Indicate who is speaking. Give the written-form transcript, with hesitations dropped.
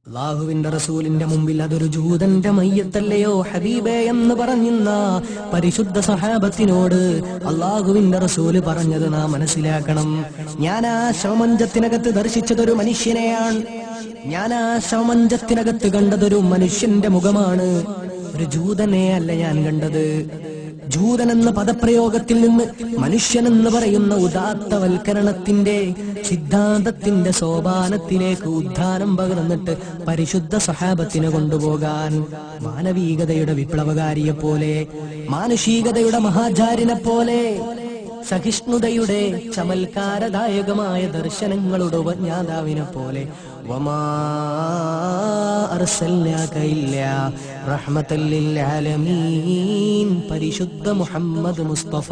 Speaker 1: അല്ലാഹുവിന്റെ റസൂലിന്റെ മുമ്പിൽ അതൊരു ജൂതന്റെ മയ്യത്തല്ലയോ ഹബീബേ എന്ന് പറഞ്ഞിരുന്ന പരിശുദ്ധ സഹാബത്തിനോട് അല്ലാഹുവിന്റെ റസൂല് പറഞ്ഞത് നാം മനസ്സിലാക്കണം. ഞാൻ ആ ശവമഞ്ചത്തിനകത്ത് ദർശിച്ചതൊരു മനുഷ്യനെയാണ്. ഞാൻ ആ ശവമഞ്ചത്തിനകത്ത് കണ്ടതൊരു മനുഷ്യന്റെ മുഖമാണ്. ഒരു ജൂതനെ അല്ല ഞാൻ കണ്ടത്. ജൂതൻ എന്ന പദപ്രയോഗത്തിൽ നിന്ന് മനുഷ്യനെന്ന് പറയുന്ന ഉദാത്തവൽക്കരണത്തിന്റെ സിദ്ധാന്തത്തിന്റെ സോപാനത്തിലേക്ക് ഉദ്ധാനം പകർന്നിട്ട് പരിശുദ്ധ സഹാബത്തിനെ കൊണ്ടുപോകാൻ മാനവികതയുടെ വിപ്ലവകാരിയെ പോലെ, മാനുഷികതയുടെ മഹാചാര്യനെ പോലെ, സഹിഷ്ണുതയുടെ ചമൽക്കാരദായകമായ ദർശനങ്ങളുടെ ഉപജ്ഞാതാവിനെ പോലെ വമാ അർസൽനാക ഇല്ലാ റഹ്മത്തൽ ലിൽ ആലമീൻ പരിശുദ്ധ മുഹമ്മദ് മുസ്തഫ